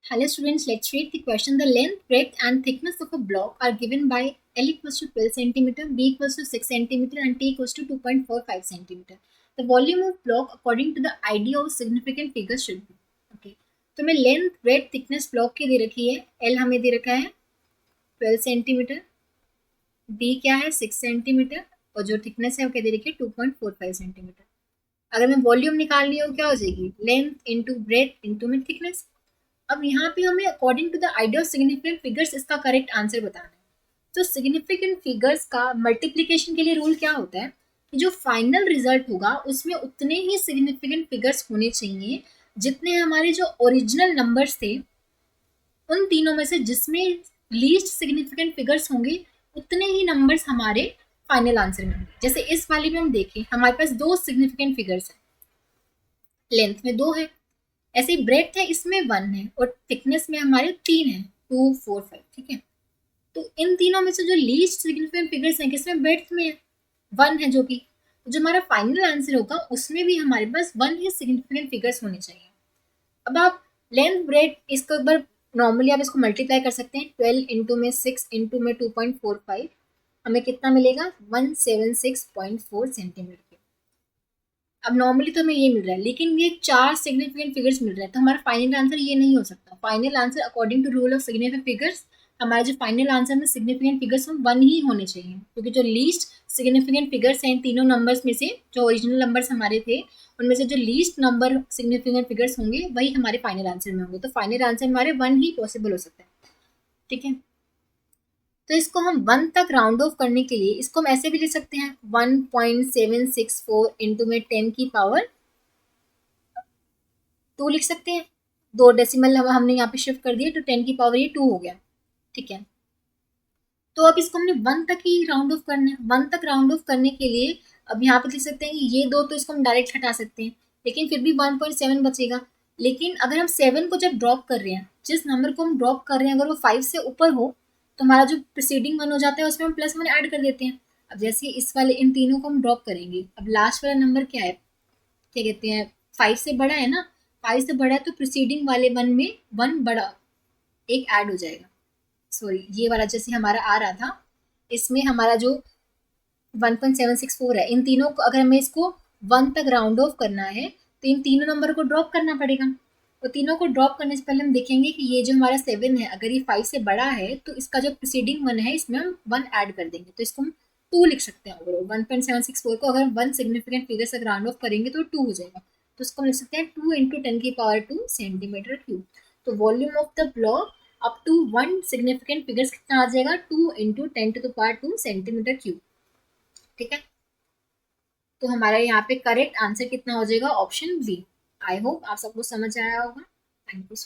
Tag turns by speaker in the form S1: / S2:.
S1: Hello students, let's read the question. The length, breadth and thickness of a block are given by L equals to 12 cm, B equals to 6 cm and T equals to 2.45 cm. The volume of block according to the idea of significant figures should be. Okay. तो हमें length, breath, thickness block की दे रखी है. L हमें दे रखा है 12 centimetre, B क्या है 6 सेंटीमीटर और जो थिकनेस है वो क्या दे रखी है 2.45 सेंटीमीटर. अगर मैं वॉल्यूम निकालनी हो क्या हो जाएगी लेंथ इंटू ब्रेथ इंटू में थिकनेस. अब यहाँ पे हमें according to the idea of significant figures इसका करेक्ट आंसर बताना है. तो सिग्निफिकेंट फिगर्स का मल्टीप्लिकेशन के लिए रूल क्या होता है कि जो फाइनल रिजल्ट होगा उसमें उतने ही सिग्निफिकेंट फिगर्स होने चाहिए जितने हमारे जो ओरिजिनल नंबर्स थे उन तीनों में से जिसमें लीस्ट सिग्निफिकेंट फिगर्स होंगे उतने ही नंबर्स हमारे फाइनल आंसर में होंगे. जैसे इस वाले में हम देखें हमारे पास दो सिग्निफिकेंट फिगर्स हैं, लेंथ में दो है, ऐसे ही ब्रेथ है इसमें 1 है और थिकनेस में हमारे 3 है 2 4 5. ठीक है, तो इन तीनों में से जो लीस्ट सिग्निफिकेंट फिगर्स हैं किसमें ब्रेथ में है 1 है, जो कि जो हमारा फाइनल आंसर होगा उसमें भी हमारे पास 1 ही सिग्निफिकेंट फिगर्स होने चाहिए. अब आप लेंथ ब्रेथ इसको एक बार नॉर्मली आप इसको मल्टीप्लाई कर सकते हैं. 12 इंटू में 6 इंटू में 2.45 हमें कितना मिलेगा 176.4 सेंटीमीटर. अब नॉर्मली तो हमें ये मिल रहा है लेकिन ये चार सिग्निफिकेंट फिगर्स मिल रहे हैं तो हमारा फाइनल आंसर ये नहीं हो सकता. Final answer according to rule of significant figures हमारा जो फाइनल आंसर में सिग्निफिकेंट फिगर्स हैं 1 ही होने चाहिए, क्योंकि जो लीस्ट सिग्निफिकेंट फिगर्स हैं इन तीनों नंबर्स में से जो ओरिजिनल नंबर्स हमारे थे उनमें से जो लीस्ट नंबर सिग्निफिकेंट फिगर्स होंगे वही हमारे फाइनल आंसर में होंगे. तो फाइनल आंसर हमारे 1 ही पॉसिबल हो सकता है. ठीक है, तो इसको हम 1 तक राउंड ऑफ करने के लिए इसको हम ऐसे भी लिख सकते हैं 1.764 इंटू में 10 की पावर 2 लिख सकते हैं. 2 डेसिमल हमने यहाँ पे शिफ्ट कर दिए तो 10 की पावर ये 2 हो गया. ठीक है, तो अब इसको हमने 1 तक ही राउंड ऑफ करना है. 1 तक राउंड ऑफ करने के लिए अब यहाँ पे लिख सकते हैं कि ये दो तो इसको हम डायरेक्ट हटा सकते हैं लेकिन फिर भी 1.7 बचेगा. लेकिन अगर हम 7 को जब ड्रॉप कर रहे हैं, जिस नंबर को हम ड्रॉप कर रहे हैं अगर वो 5 से ऊपर हो तो हमारा जो प्रिसीडिंग 1 हो जाता है उसमें हम +1 ऐड कर देते हैं. अब जैसे इस वाले इन तीनों को हम ड्रॉप करेंगे, अब लास्ट वाला नंबर क्या है, क्या कहते हैं 5 से बड़ा है ना, 5 से बड़ा है तो प्रिसीडिंग वाले 1 में 1 बड़ा एक ऐड हो जाएगा. सॉरी, ये वाला जैसे हमारा आ रहा था इसमें हमारा जो 1.764 है इन तीनों को अगर हमें इसको 1 तक राउंड ऑफ करना है तो इन तीनों नंबर को ड्रॉप करना पड़ेगा. तो तीनों को ड्रॉप करने से पहले हम देखेंगे कि ये जो हमारा 7 है अगर ये 5 से बड़ा है तो इसका जो प्रिसीडिंग 1 है इसमें हम 1 ऐड कर देंगे तो इसको हम 2 लिख सकते हैं. अगर 1.764 को अगर 1 सिग्निफिकेंट फिगर से राउंड ऑफ करेंगे तो 2 हो जाएगा. तो इसको हम लिख सकते हैं 2 इंटू 10 की पावर 2 सेंटीमीटर क्यूब. तो volume of the block up to 1 significant figures कितना आ जाएगा 2 into 10 to the power 2 centimetre cube. ठीक है, तो हमारा यहाँ पे करेक्ट आंसर कितना हो जाएगा ऑप्शन बी. आई होप आप सबको समझ आया होगा. Thank you.